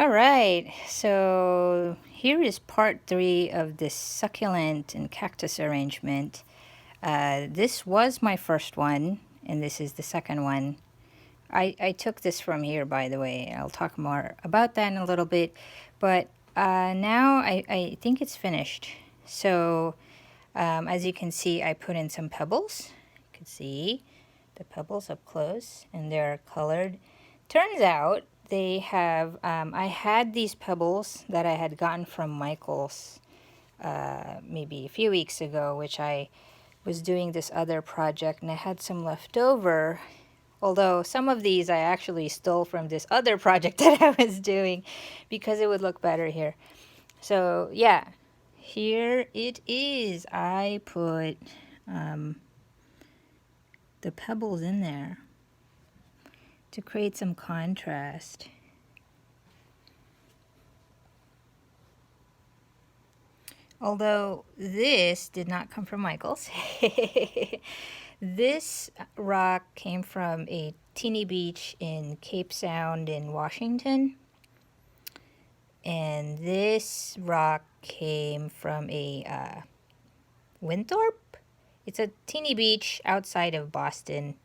All right, so here is part 3 of this succulent and cactus arrangement. This was my first one, and this is the second one. I took this from here, by the way. I'll talk more about that in a little bit, but now I think it's finished. So as you can see, I put in some pebbles. You can see the pebbles up close, and they're colored. Turns out they have, I had these pebbles that I had gotten from Michael's maybe a few weeks ago, which I was doing this other project, and I had some left over. Although some of these I actually stole from this other project that I was doing because it would look better here. So yeah, here it is. I put the pebbles in there to create some contrast. Although this did not come from Michael's. This rock came from a teeny beach in Cape Sound in Washington. And this rock came from a Winthrop. It's a teeny beach outside of Boston.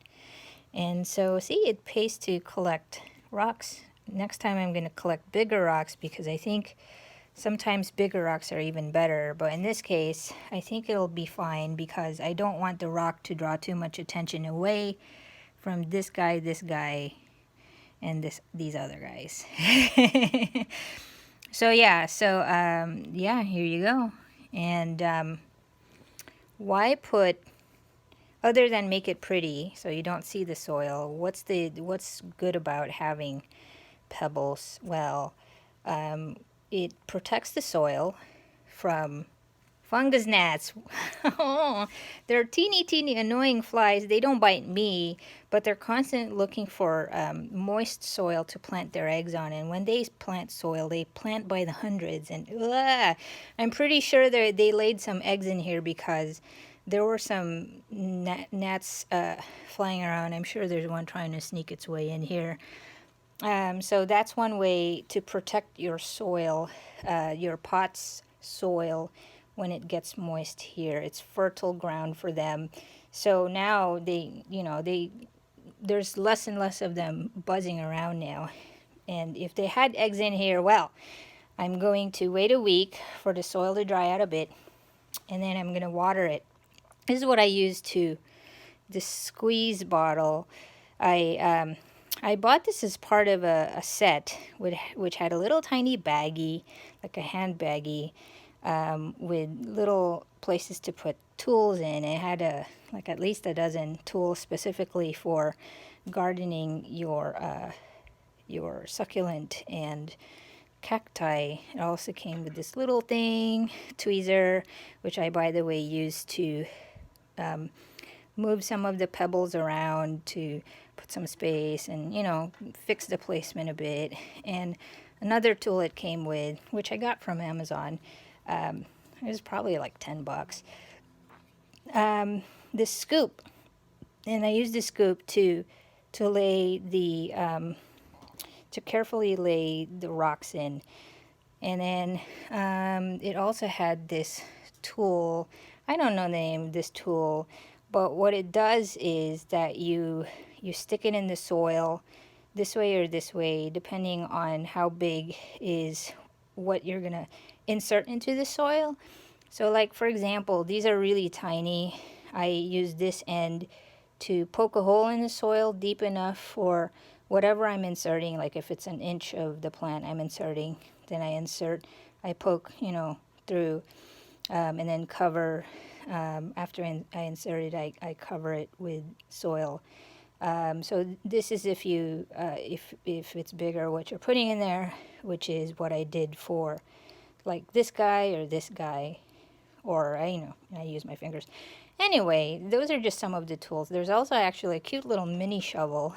And so, see, it pays to collect rocks. Next time I'm going to collect bigger rocks because I think sometimes bigger rocks are even better. But in this case, I think it'll be fine because I don't want the rock to draw too much attention away from this guy, and these other guys. So yeah, yeah, here you go. And why put, other than make it pretty so you don't see the soil, what's good about having pebbles? Well, it protects the soil from fungus gnats. Oh, they're teeny annoying flies. They don't bite me, but they're constantly looking for moist soil to plant their eggs on. And when they plant soil, they plant by the hundreds. And I'm pretty sure they laid some eggs in here because there were some gnats flying around. I'm sure there's one trying to sneak its way in here. So that's one way to protect your soil, your pot's soil, when it gets moist here. It's fertile ground for them. So now there's less and less of them buzzing around now. And if they had eggs in here, well, I'm going to wait a week for the soil to dry out a bit, and then I'm going to water it. This is what I use to, this squeeze bottle. I bought this as part of a set which had a little tiny baggie, like a hand baggie, with little places to put tools in. It had like at least a dozen tools specifically for gardening your succulent and cacti. It also came with this little thing, tweezer, which I, by the way, used to move some of the pebbles around to put some space and, fix the placement a bit. And another tool it came with, which I got from Amazon, it was probably like $10. This scoop, and I used this scoop to lay the to carefully lay the rocks in. And then it also had this tool. I don't know the name of this tool, but what it does is that you stick it in the soil this way or this way, depending on how big is what you're gonna insert into the soil. So like, for example, these are really tiny. I use this end to poke a hole in the soil deep enough for whatever I'm inserting. Like if it's an inch of the plant I'm inserting, then I poke, through, and then cover. After I insert it, I cover it with soil. So this is if it's bigger what you're putting in there, which is what I did for like this guy or this guy, or I use my fingers. Anyway, those are just some of the tools. There's also actually a cute little mini shovel,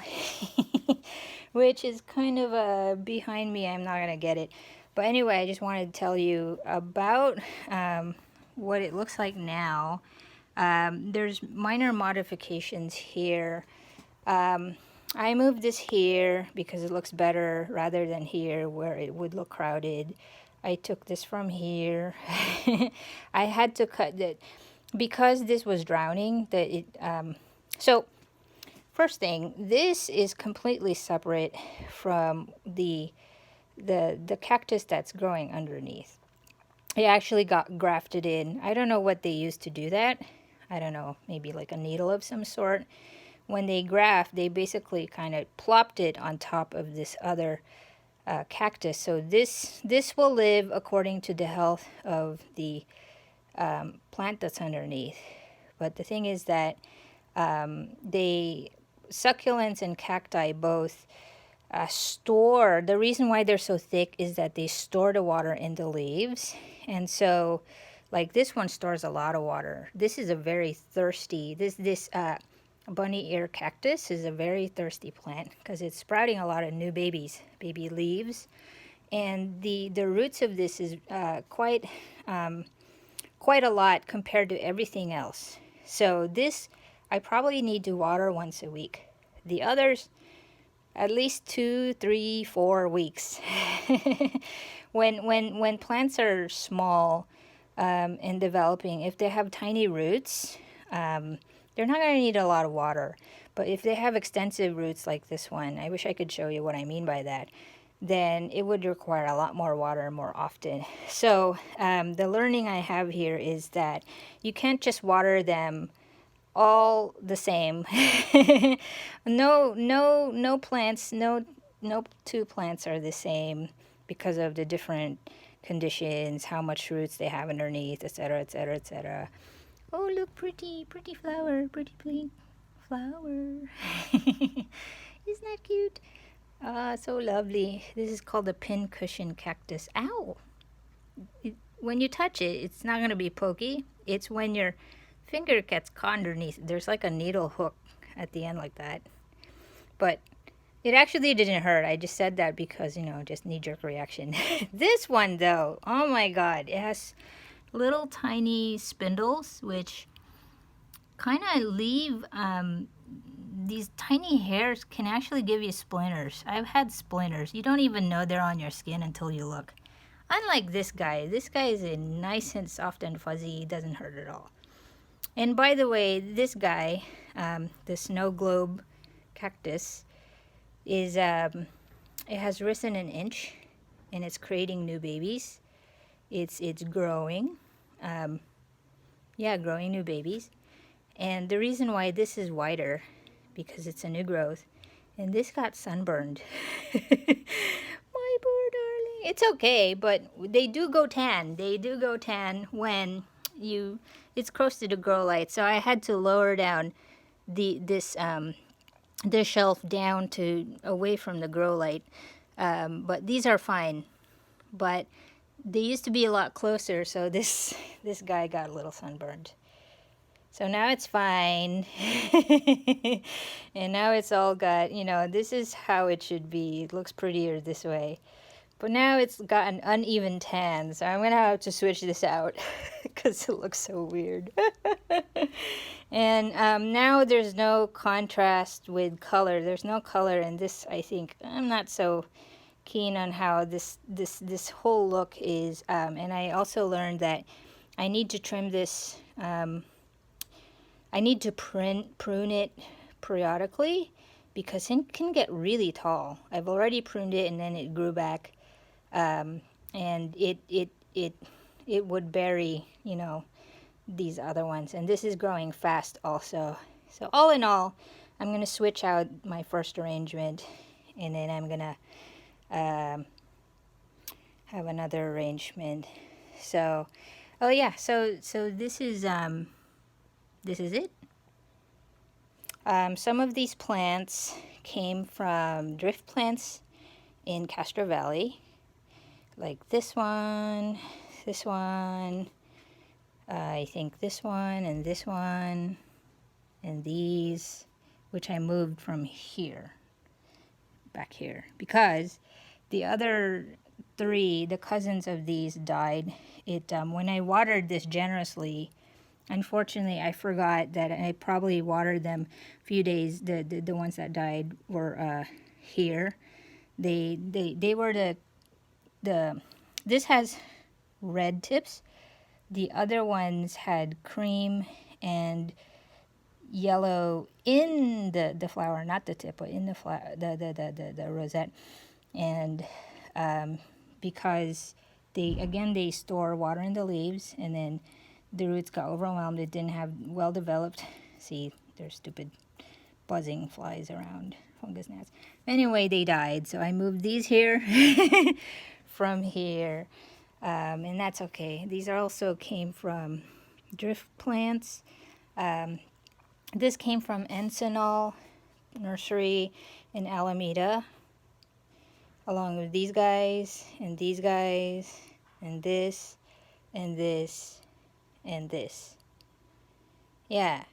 which is kind of behind me. I'm not gonna get it. But anyway, I just wanted to tell you about what it looks like now. There's minor modifications here. I moved this here because it looks better rather than here where it would look crowded. I took this from here. I had to cut it because this was drowning. So first thing, this is completely separate from the cactus that's growing underneath. It actually got grafted in. I don't know what they used to do that. I don't know, maybe like a needle of some sort. When they graft, they basically kind of plopped it on top of this other cactus. So this will live according to the health of the plant that's underneath. But the thing is that succulents and cacti both store. The reason why they're so thick is that they store the water in the leaves, and so like this one stores a lot of water. This is a very thirsty. This bunny ear cactus is a very thirsty plant because it's sprouting a lot of new baby leaves, and the roots of this is quite a lot compared to everything else. So this I probably need to water once a week. The others at least 2, 3, 4 weeks. When plants are small and developing, if they have tiny roots, they're not going to need a lot of water. But if they have extensive roots like this one, I wish I could show you what I mean by that, then it would require a lot more water more often. So the learning I have here is that you can't just water them all the same. No plants, no two plants are the same because of the different conditions, how much roots they have underneath, etc., etc., etc. Oh, look, pretty flower, pretty pink flower. Isn't that cute? Ah, so lovely. This is called a pincushion cactus. Ow! When you touch it, it's not going to be pokey. It's when your finger gets caught underneath. There's like a needle hook at the end like that. But it actually didn't hurt. I just said that because, just knee-jerk reaction. This one, though, oh my God. It has little tiny spindles, which kind of leave... these tiny hairs can actually give you splinters. I've had splinters. You don't even know they're on your skin until you look. Unlike this guy. This guy is nice and soft and fuzzy. He doesn't hurt at all. And by the way, this guy, the snow globe cactus, is it has risen an inch, and it's creating new babies. It's growing, growing new babies. And the reason why this is wider, because it's a new growth, and this got sunburned. My poor darling. It's okay, but they do go tan. They do go tan when it's close to the grow light, so I had to lower down this shelf down to away from the grow light. But these are fine. But they used to be a lot closer, so this guy got a little sunburned. So now it's fine. And now it's all got, this is how it should be. It looks prettier this way. But now it's got an uneven tan, so I'm going to have to switch this out because it looks so weird. And now there's no contrast with color. There's no color in this, I think. I'm not so keen on how this whole look is. And I also learned that I need to trim this. I need to prune it periodically because it can get really tall. I've already pruned it and then it grew back. And it would bury, these other ones. And this is growing fast also. So all in all, I'm going to switch out my first arrangement, and then I'm going to have another arrangement. So, oh yeah, so this is it. Some of these plants came from drift plants in Castro Valley. Like this one, I think this one, and these, which I moved from here, back here, because the other 3, the cousins of these died. When I watered this generously, Unfortunately, I forgot that I probably watered them a few days. The ones that died were here. They were the this has red tips. The other ones had cream and yellow in the flower, not the tip, but in the flower, the rosette. And because they store water in the leaves, and then the roots got overwhelmed. It didn't have well developed. See, there's stupid buzzing flies around, fungus gnats. Anyway, they died, so I moved these here from here, and that's okay. These also came from drift plants. This came from Encinal Nursery in Alameda, along with these guys, and these guys, and this, and this, and this. Yeah.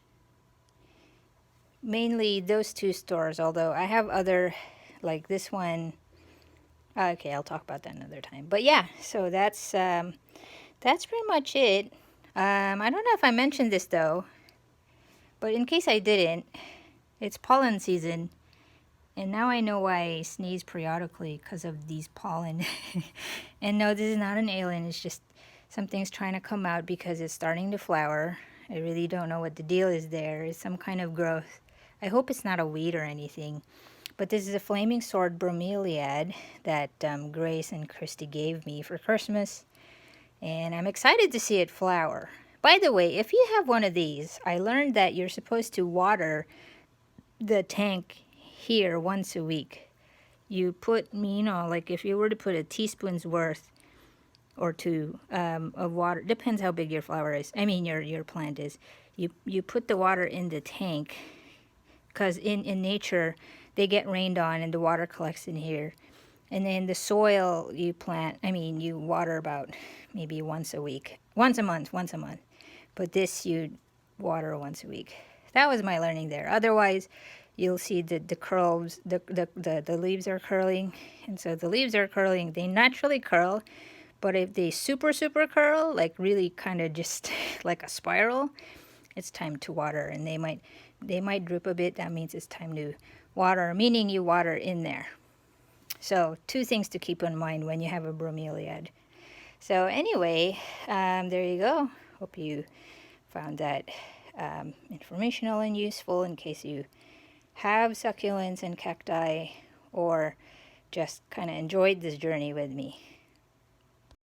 Mainly those two stores, although I have other, like this one. Okay, I'll talk about that another time. But yeah, so that's pretty much it. I don't know if I mentioned this though, but in case I didn't, it's pollen season. And now I know why I sneeze periodically, because of these pollen. And no, this is not an alien. It's just something's trying to come out because it's starting to flower. I really don't know what the deal is there. It's some kind of growth. I hope it's not a weed or anything. But this is a flaming sword bromeliad that Grace and Christy gave me for Christmas. And I'm excited to see it flower. By the way, if you have one of these, I learned that you're supposed to water the tank here once a week. You put, like if you were to put a teaspoon's worth or two of water, depends how big your flower is, your plant is, you put the water in the tank, because in nature they get rained on and the water collects in here. And then the soil you water about maybe once a month. But this you water once a week. That was my learning there. Otherwise, you'll see the curls, the leaves are curling. And so the leaves are curling, they naturally curl. But if they super curl, like really kind of just like a spiral, it's time to water. And they might drip a bit. That means it's time to water, meaning you water in there. So 2 things to keep in mind when you have a bromeliad. So anyway, there you go. Hope you found that informational and useful in case you have succulents and cacti, or just kind of enjoyed this journey with me.